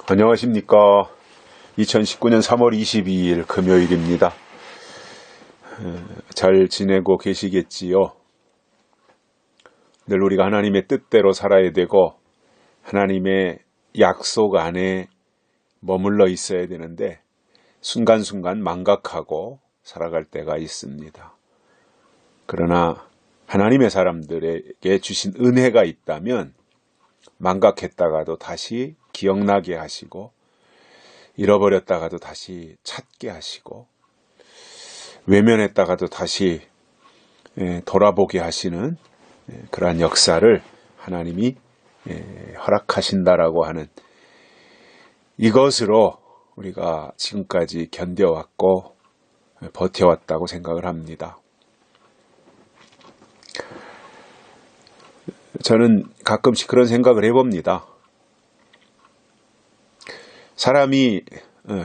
안녕하십니까. 2019년 3월 22일 금요일입니다. 잘 지내고 계시겠지요? 늘 우리가 하나님의 뜻대로 살아야 되고 하나님의 약속 안에 머물러 있어야 되는데 순간순간 망각하고 살아갈 때가 있습니다. 그러나 하나님의 사람들에게 주신 은혜가 있다면 망각했다가도 다시 기억나게 하시고 잃어버렸다가도 다시 찾게 하시고 외면했다가도 다시 돌아보게 하시는 그러한 역사를 하나님이 허락하신다라고 하는 이것으로 우리가 지금까지 견뎌왔고 버텨왔다고 생각을 합니다. 저는 가끔씩 그런 생각을 해봅니다.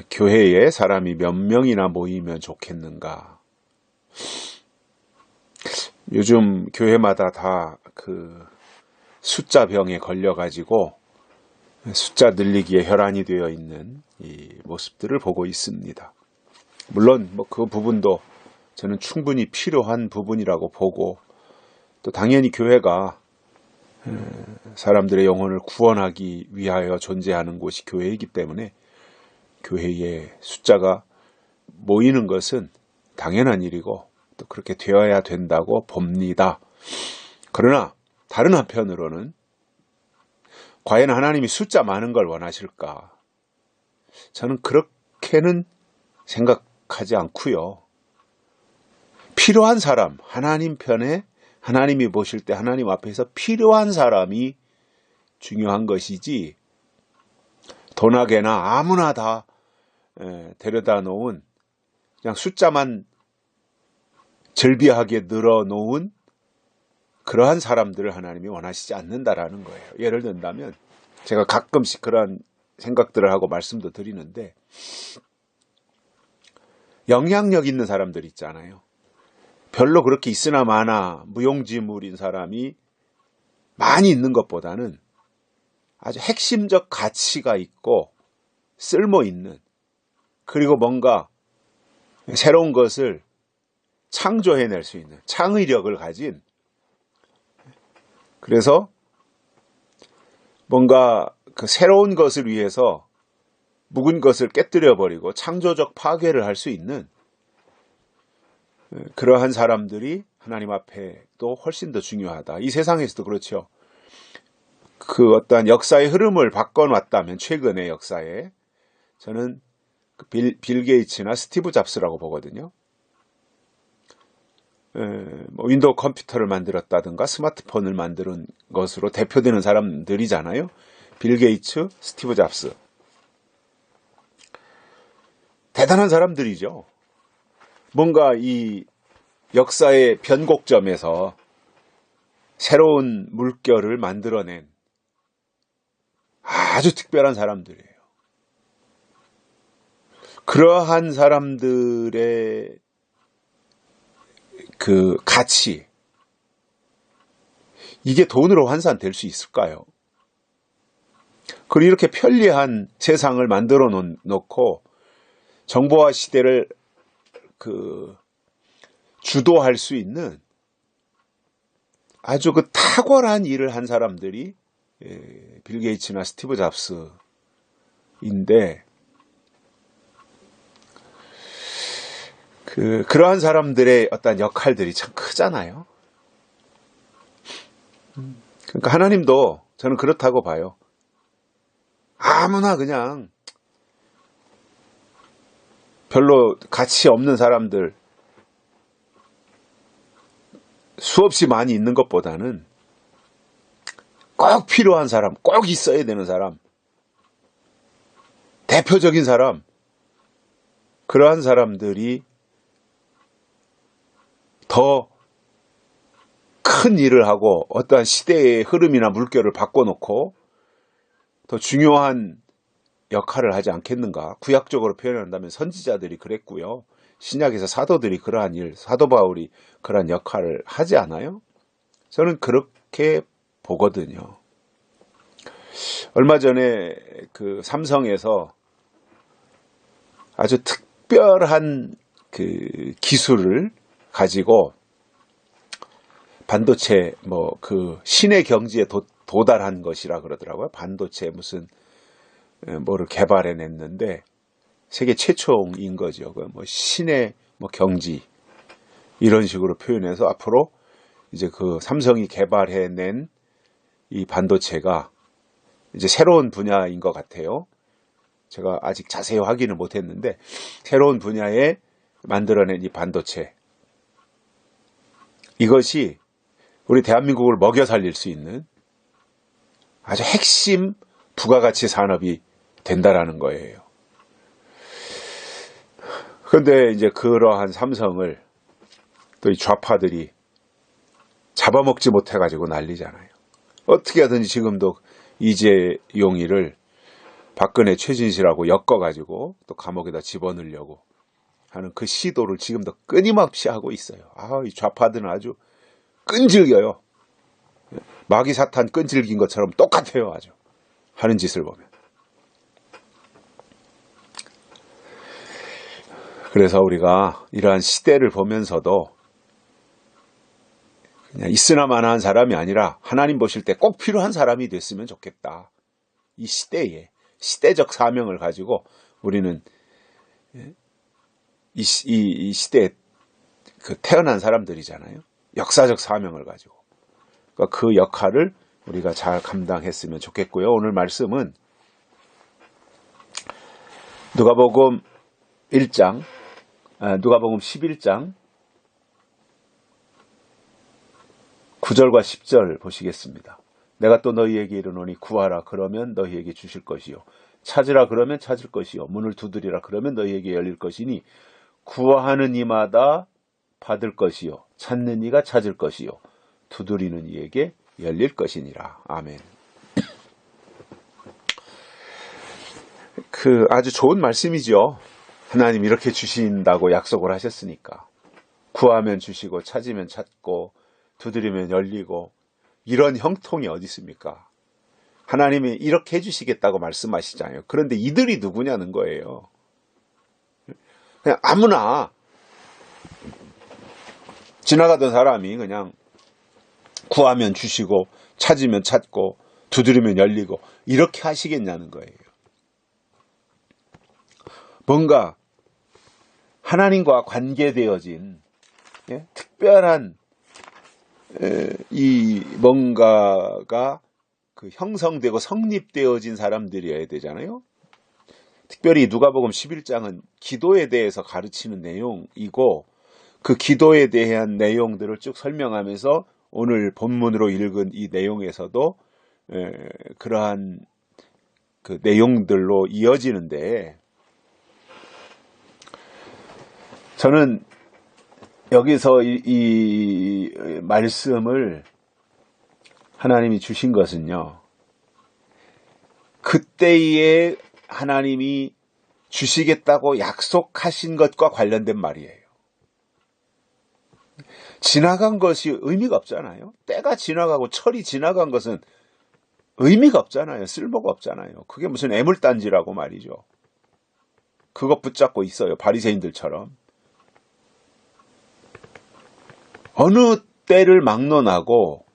교회에 사람이 몇 명이나 모이면 좋겠는가. 요즘 교회마다 다 숫자 병에 걸려가지고 숫자 늘리기에 혈안이 되어 있는 이 모습들을 보고 있습니다. 물론 그 부분도 저는 충분히 필요한 부분이라고 보고 또 당연히 교회가 사람들의 영혼을 구원하기 위하여 존재하는 곳이 교회이기 때문에 교회에 숫자가 모이는 것은 당연한 일이고 또 그렇게 되어야 된다고 봅니다. 그러나 다른 한편으로는 과연 하나님이 숫자 많은 걸 원하실까? 저는 그렇게는 생각하지 않고요. 필요한 사람, 하나님 편에 하나님이 보실 때 하나님 앞에서 필요한 사람이 중요한 것이지 도나개나 아무나 다 데려다 놓은 그냥 숫자만 절비하게 늘어놓은 그러한 사람들을 하나님이 원하시지 않는다라는 거예요. 예를 든다면 제가 가끔씩 그런 생각들을 하고 말씀도 드리는데 영향력 있는 사람들 있잖아요. 별로 그렇게 있으나 마나 무용지물인 사람이 많이 있는 것보다는 아주 핵심적 가치가 있고 쓸모 있는 그리고 뭔가 새로운 것을 창조해낼 수 있는 창의력을 가진 그래서 뭔가 그 새로운 것을 위해서 묵은 것을 깨뜨려버리고 창조적 파괴를 할 수 있는 그러한 사람들이 하나님 앞에도 훨씬 더 중요하다. 이 세상에서도 그렇죠. 그 어떠한 역사의 흐름을 바꿔놨다면 최근의 역사에 저는 빌 게이츠나 스티브 잡스라고 보거든요. 윈도우 컴퓨터를 만들었다든가 스마트폰을 만드는 것으로 대표되는 사람들이잖아요. 빌 게이츠, 스티브 잡스. 대단한 사람들이죠. 뭔가 이 역사의 변곡점에서 새로운 물결을 만들어낸 아주 특별한 사람들이에요. 그러한 사람들의 그 가치, 이게 돈으로 환산될 수 있을까요? 그리고 이렇게 편리한 세상을 만들어 놓고 정보화 시대를 주도할 수 있는 아주 탁월한 일을 한 사람들이 빌 게이츠나 스티브 잡스인데 그러한 사람들의 어떤 역할들이 참 크잖아요. 그러니까 하나님도 저는 그렇다고 봐요. 아무나 그냥 별로 가치 없는 사람들 수없이 많이 있는 것보다는 꼭 필요한 사람, 꼭 있어야 되는 사람, 대표적인 사람, 그러한 사람들이 더 큰 일을 하고 어떠한 시대의 흐름이나 물결을 바꿔놓고 더 중요한 역할을 하지 않겠는가. 구약적으로 표현한다면 선지자들이 그랬고요. 신약에서 사도들이 그러한 일, 사도 바울이 그러한 역할을 하지 않아요? 저는 그렇게 보거든요. 얼마 전에 그 삼성에서 아주 특별한 그 기술을 가지고 반도체 그 신의 경지에 도달한 것이라 그러더라고요. 반도체 무슨 뭐를 개발해냈는데 세계 최초인 거죠. 신의 경지 이런 식으로 표현해서 앞으로 이제 그 삼성이 개발해낸 이 반도체가 이제 새로운 분야인 것 같아요. 제가 아직 자세히 확인을 못했는데 새로운 분야에 만들어낸 이 반도체, 이것이 우리 대한민국을 먹여 살릴 수 있는 아주 핵심 부가가치 산업이 된다라는 거예요. 그런데 이제 그러한 삼성을 또 이 좌파들이 잡아먹지 못해가지고 난리잖아요. 어떻게 하든지 지금도 이재용이를 박근혜 최진실하고 엮어가지고 또 감옥에다 집어넣으려고 하는 그 시도를 지금도 끊임없이 하고 있어요. 이 좌파들은 아주 끈질겨요. 마귀사탄 끈질긴 것처럼 똑같아요. 아주 하는 짓을 보면. 그래서 우리가 이러한 시대를 보면서도 그냥 있으나 마나한 사람이 아니라 하나님 보실 때 꼭 필요한 사람이 됐으면 좋겠다. 이 시대에 시대적 사명을 가지고 우리는 이 시대에 그 태어난 사람들이잖아요. 역사적 사명을 가지고 그러니까 그 역할을 우리가 잘 감당했으면 좋겠고요. 오늘 말씀은 누가복음 11장 (9절과 10절) 보시겠습니다. 내가 또 너희에게 이르노니 구하라 그러면 너희에게 주실 것이요 찾으라 그러면 찾을 것이요 문을 두드리라 그러면 너희에게 열릴 것이니 구하는 이마다 받을 것이요 찾는 이가 찾을 것이요 두드리는 이에게 열릴 것이니라. 아멘. 아주 좋은 말씀이죠. 하나님 이렇게 주신다고 약속을 하셨으니까 구하면 주시고 찾으면 찾고 두드리면 열리고 이런 형통이 어디 있습니까? 하나님이 이렇게 해주시겠다고 말씀하시잖아요. 그런데 이들이 누구냐는 거예요. 그냥 아무나 지나가던 사람이 그냥 구하면 주시고 찾으면 찾고 두드리면 열리고 이렇게 하시겠냐는 거예요. 뭔가 하나님과 관계되어진 특별한 이 뭔가가 형성되고 성립되어진 사람들이어야 되잖아요. 특별히 누가복음 11장은 기도에 대해서 가르치는 내용이고 그 기도에 대한 내용들을 쭉 설명하면서 오늘 본문으로 읽은 이 내용에서도 그러한 그 내용들로 이어지는데 저는 여기서 이 말씀을 하나님이 주신 것은요, 그때에 하나님이 주시겠다고 약속하신 것과 관련된 말이에요. 지나간 것이 의미가 없잖아요. 때가 지나가고 철이 지나간 것은 의미가 없잖아요. 쓸모가 없잖아요. 그게 무슨 애물단지라고 말이죠. 그것 붙잡고 있어요. 바리새인들처럼. 어느 때를 막론하고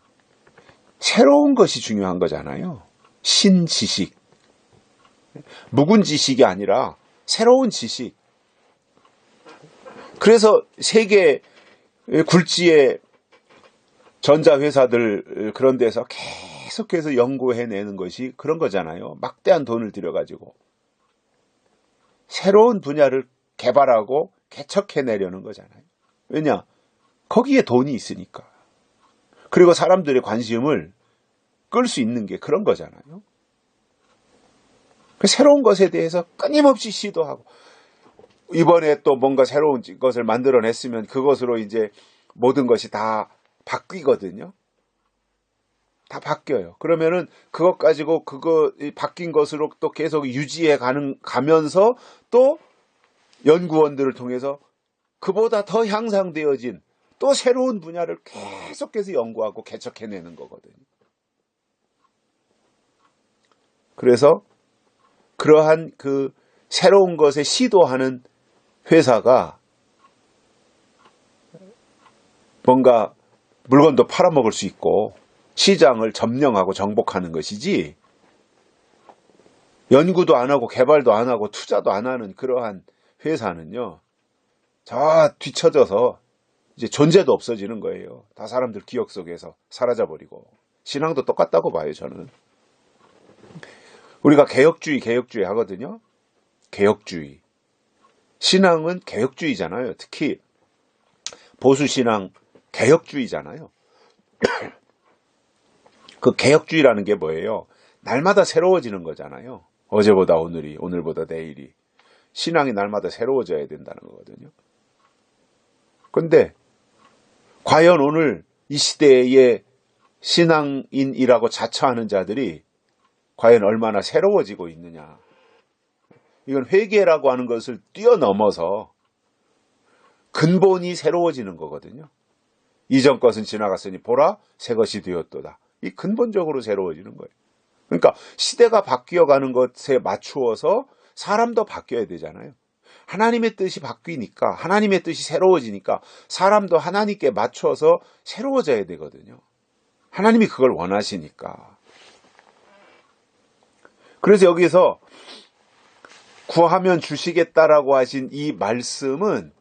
새로운 것이 중요한 거잖아요. 신지식. 묵은 지식이 아니라 새로운 지식. 그래서 세계 굴지의 전자회사들 그런 데서 계속해서 연구해내는 것이 그런 거잖아요. 막대한 돈을 들여가지고 새로운 분야를 개발하고 개척해내려는 거잖아요. 왜냐? 거기에 돈이 있으니까. 그리고 사람들의 관심을 끌 수 있는 게 그런 거잖아요. 새로운 것에 대해서 끊임없이 시도하고 이번에 또 뭔가 새로운 것을 만들어냈으면 그것으로 이제 모든 것이 다 바뀌거든요. 다 바뀌어요. 그러면은 그것 가지고 바뀐 것으로 또 계속 유지해 가면서 또 연구원들을 통해서 그보다 더 향상되어진 또 새로운 분야를 계속해서 연구하고 개척해내는 거거든요. 그래서 그러한 그 새로운 것에 시도하는 회사가 뭔가 물건도 팔아먹을 수 있고 시장을 점령하고 정복하는 것이지, 연구도 안 하고 개발도 안 하고 투자도 안 하는 그러한 회사는요, 저 뒤쳐져서 이제 존재도 없어지는 거예요. 다 사람들 기억 속에서 사라져버리고. 신앙도 똑같다고 봐요, 저는. 우리가 개혁주의 하거든요. 개혁주의. 신앙은 개혁주의잖아요. 특히 보수신앙 개혁주의잖아요. 그 개혁주의라는 게 뭐예요? 날마다 새로워지는 거잖아요. 어제보다 오늘이, 오늘보다 내일이. 신앙이 날마다 새로워져야 된다는 거거든요. 근데 과연 오늘 이 시대의 신앙인이라고 자처하는 자들이 과연 얼마나 새로워지고 있느냐. 이건 회개라고 하는 것을 뛰어넘어서 근본이 새로워지는 거거든요. 이전 것은 지나갔으니 보라 새 것이 되었도다. 이 근본적으로 새로워지는 거예요. 그러니까 시대가 바뀌어가는 것에 맞추어서 사람도 바뀌어야 되잖아요. 하나님의 뜻이 바뀌니까, 하나님의 뜻이 새로워지니까 사람도 하나님께 맞춰서 새로워져야 되거든요. 하나님이 그걸 원하시니까. 그래서 여기서 구하면 주시겠다라고 하신 이 말씀은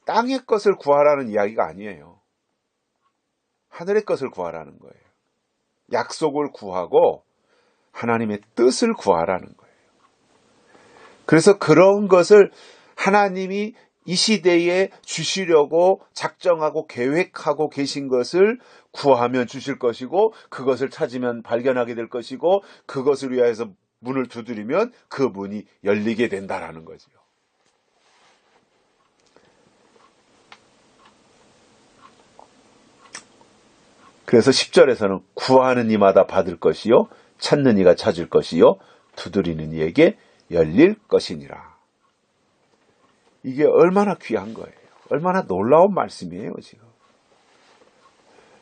땅의 것을 구하라는 이야기가 아니에요. 하늘의 것을 구하라는 거예요. 약속을 구하고 하나님의 뜻을 구하라는 거예요. 그래서 그런 것을 하나님이 이 시대에 주시려고 작정하고 계획하고 계신 것을 구하면 주실 것이고, 그것을 찾으면 발견하게 될 것이고, 그것을 위하여서 문을 두드리면 그 문이 열리게 된다라는 거죠. 그래서 10절에서는 구하는 이마다 받을 것이요, 찾는 이가 찾을 것이요, 두드리는 이에게 열릴 것이니라. 이게 얼마나 귀한 거예요. 얼마나 놀라운 말씀이에요, 지금.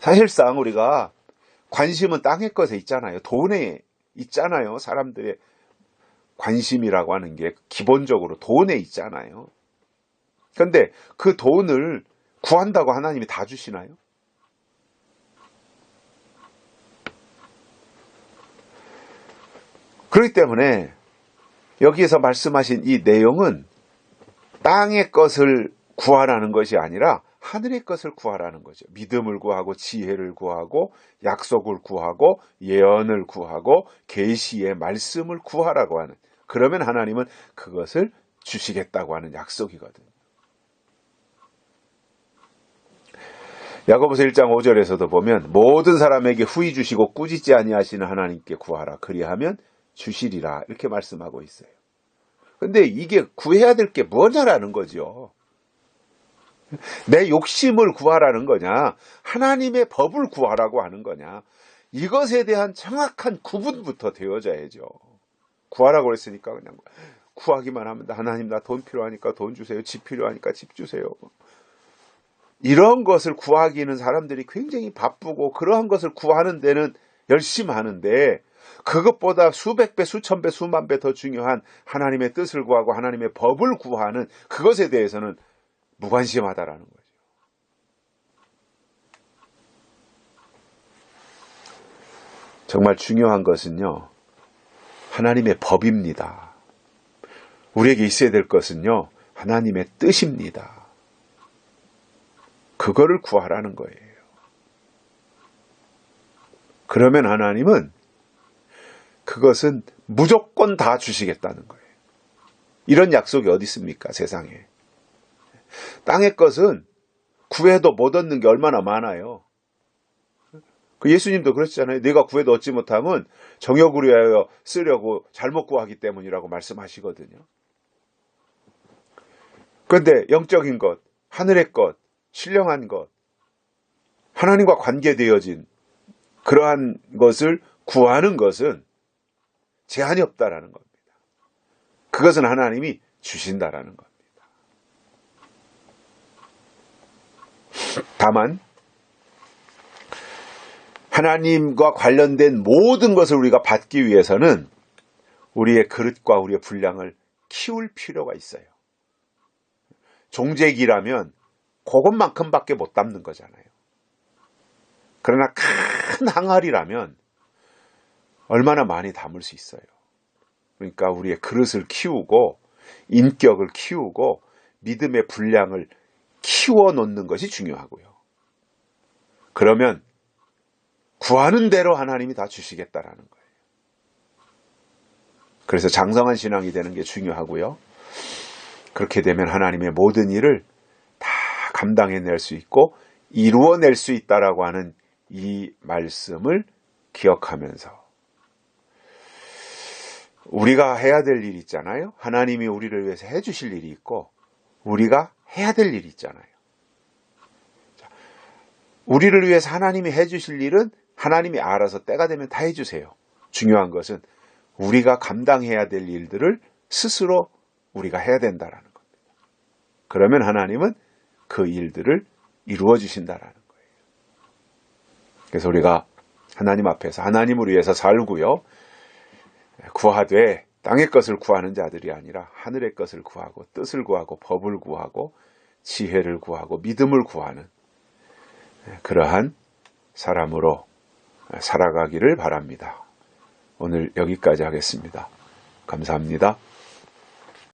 사실상 우리가 관심은 땅의 것에 있잖아요. 돈에 있잖아요. 사람들의 관심이라고 하는 게 기본적으로 돈에 있잖아요. 그런데 그 돈을 구한다고 하나님이 다 주시나요? 그렇기 때문에 여기에서 말씀하신 이 내용은 땅의 것을 구하라는 것이 아니라 하늘의 것을 구하라는 거죠. 믿음을 구하고 지혜를 구하고 약속을 구하고 예언을 구하고 계시의 말씀을 구하라고 하는, 그러면 하나님은 그것을 주시겠다고 하는 약속이거든요. 야고보서 1장 5절에서도 보면 모든 사람에게 후히 주시고 꾸짖지 아니하시는 하나님께 구하라 그리하면 주시리라, 이렇게 말씀하고 있어요. 근데 이게 구해야 될 게 뭐냐라는 거죠. 내 욕심을 구하라는 거냐, 하나님의 법을 구하라고 하는 거냐, 이것에 대한 정확한 구분부터 되어져야죠. 구하라고 그랬으니까 그냥 구하기만 하면 하나님 나 돈 필요하니까 돈 주세요, 집 필요하니까 집 주세요, 이런 것을 구하기는 사람들이 굉장히 바쁘고 그러한 것을 구하는 데는 열심히 하는데, 그것보다 수백 배, 수천 배, 수만 배 더 중요한 하나님의 뜻을 구하고 하나님의 법을 구하는 그것에 대해서는 무관심하다라는 거죠. 정말 중요한 것은요, 하나님의 법입니다. 우리에게 있어야 될 것은요, 하나님의 뜻입니다. 그거를 구하라는 거예요. 그러면 하나님은 그것은 무조건 다 주시겠다는 거예요. 이런 약속이 어디 있습니까, 세상에. 땅의 것은 구해도 못 얻는 게 얼마나 많아요. 그 예수님도 그러시잖아요. 내가 구해도 얻지 못하면 정욕을 위하여 쓰려고 잘못 구하기 때문이라고 말씀하시거든요. 그런데 영적인 것, 하늘의 것, 신령한 것, 하나님과 관계되어진 그러한 것을 구하는 것은 제한이 없다라는 겁니다. 그것은 하나님이 주신다라는 겁니다. 다만 하나님과 관련된 모든 것을 우리가 받기 위해서는 우리의 그릇과 우리의 분량을 키울 필요가 있어요. 종재기라면 그것만큼밖에 못 담는 거잖아요. 그러나 큰 항아리라면 얼마나 많이 담을 수 있어요. 그러니까 우리의 그릇을 키우고 인격을 키우고 믿음의 분량을 키워 놓는 것이 중요하고요. 그러면 구하는 대로 하나님이 다 주시겠다라는 거예요. 그래서 장성한 신앙이 되는 게 중요하고요. 그렇게 되면 하나님의 모든 일을 다 감당해낼 수 있고 이루어낼 수 있다라고 하는 이 말씀을 기억하면서 우리가 해야 될 일이 있잖아요. 하나님이 우리를 위해서 해주실 일이 있고 우리가 해야 될 일이 있잖아요. 우리를 위해서 하나님이 해주실 일은 하나님이 알아서 때가 되면 다 해주세요. 중요한 것은 우리가 감당해야 될 일들을 스스로 우리가 해야 된다라는 겁니다. 그러면 하나님은 그 일들을 이루어 주신다라는 거예요. 그래서 우리가 하나님 앞에서 하나님을 위해서 살고요. 구하되 땅의 것을 구하는 자들이 아니라 하늘의 것을 구하고 뜻을 구하고 법을 구하고 지혜를 구하고 믿음을 구하는 그러한 사람으로 살아가기를 바랍니다. 오늘 여기까지 하겠습니다. 감사합니다.